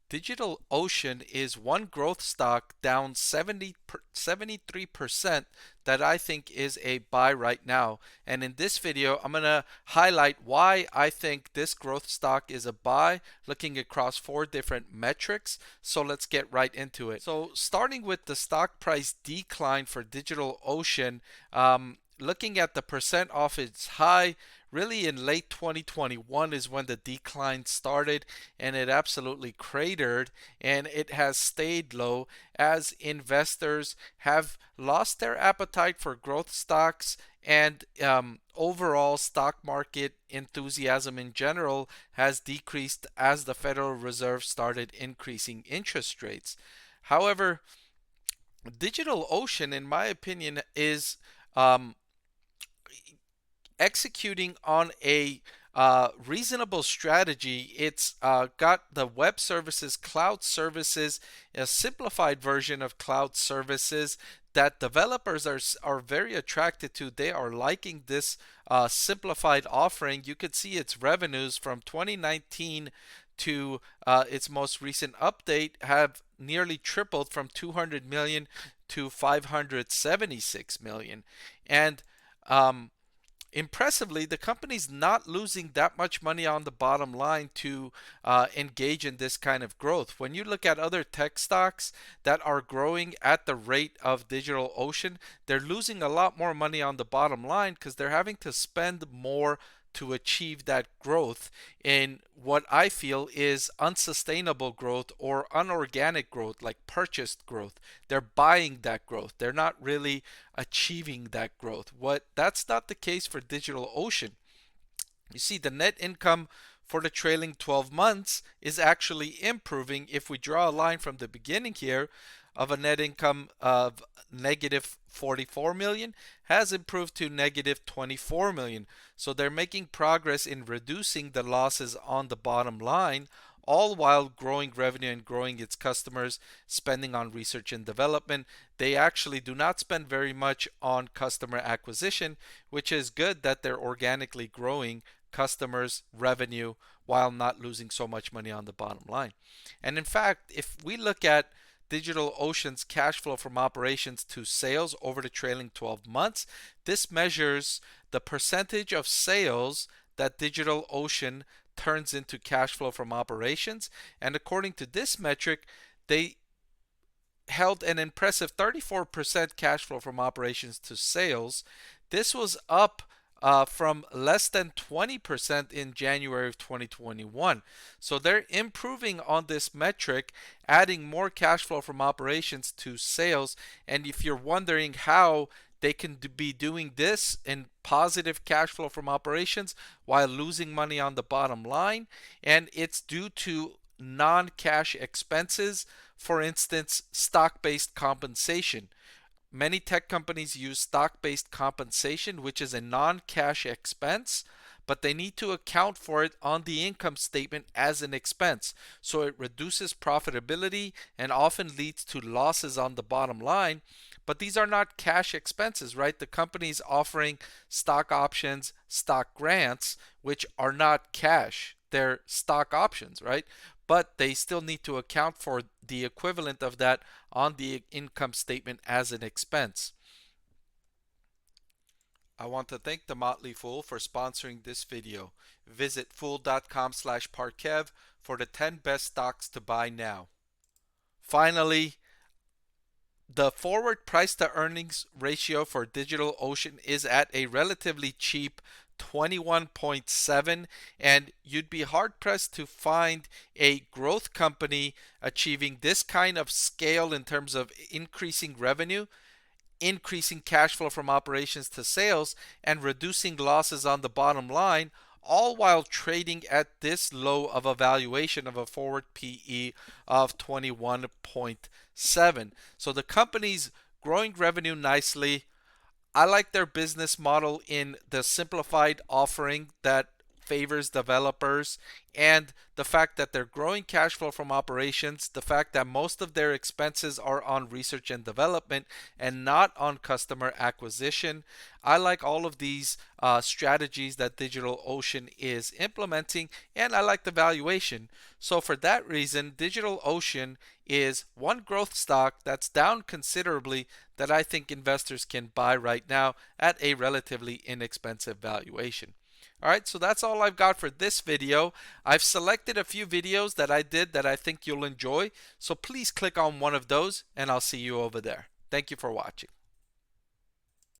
DigitalOcean is one growth stock down 73% that I think is a buy right now. And in this video, I'm going to highlight why I think this growth stock is a buy, looking across 4 different metrics. So let's get right into it. So starting with the stock price decline for DigitalOcean, looking at the percent off its high, really in late 2021 is when the decline started, and it absolutely cratered, and it has stayed low as investors have lost their appetite for growth stocks, and overall stock market enthusiasm in general has decreased as the Federal Reserve started increasing interest rates. However, DigitalOcean, in my opinion, is um, executing on a reasonable strategy. It's got the web services, cloud services, a simplified version of cloud services that developers are very attracted to. They are liking this simplified offering. You could see its revenues from 2019 to its most recent update have nearly tripled from 200 million to 576 million. And impressively, the company's not losing that much money on the bottom line to engage in this kind of growth. When you look at other tech stocks that are growing at the rate of DigitalOcean, they're losing a lot more money on the bottom line because they're having to spend more to achieve that growth in what I feel is unsustainable growth or unorganic growth, like purchased growth. They're buying that growth. They're not really achieving that growth. That's not the case for DigitalOcean. You see, the net income for the trailing 12 months is actually improving. If we draw a line from the beginning here of a net income of negative 44 million, has improved to negative 24 million. So they're making progress in reducing the losses on the bottom line, all while growing revenue and growing its customers, spending on research and development. They actually do not spend very much on customer acquisition, which is good that they're organically growing customers' revenue while not losing so much money on the bottom line. And in fact, if we look at DigitalOcean's cash flow from operations to sales over the trailing 12 months, this measures the percentage of sales that DigitalOcean turns into cash flow from operations. And according to this metric, they held an impressive 34% cash flow from operations to sales. This was up from less than 20% in January of 2021. So they're improving on this metric, adding more cash flow from operations to sales. And if you're wondering how they can be doing this in positive cash flow from operations while losing money on the bottom line, and it's due to non-cash expenses, for instance, stock-based compensation. Many tech companies use stock-based compensation, which is a non-cash expense, but they need to account for it on the income statement as an expense. So it reduces profitability and often leads to losses on the bottom line. But these are not cash expenses, right? The company's offering stock options, stock grants, which are not cash. They're stock options, right? But they still need to account for the equivalent of that on the income statement as an expense. I want to thank the Motley Fool for sponsoring this video. Visit fool.com/parkev for the 10 best stocks to buy now. Finally, the forward price to earnings ratio for DigitalOcean is at a relatively cheap 21.7, and you'd be hard pressed to find a growth company achieving this kind of scale in terms of increasing revenue, increasing cash flow from operations to sales, and reducing losses on the bottom line, all while trading at this low of a valuation of a forward PE of 21.7. So the company's growing revenue nicely. I like their business model in the simplified offering that favors developers, and the fact that they're growing cash flow from operations, the fact that most of their expenses are on research and development and not on customer acquisition. I like all of these strategies that DigitalOcean is implementing, and I like the valuation. So for that reason, DigitalOcean is one growth stock that's down considerably that I think investors can buy right now at a relatively inexpensive valuation. All right, so that's all I've got for this video. I've selected a few videos that I did that I think you'll enjoy, so please click on one of those and I'll see you over there. Thank you for watching.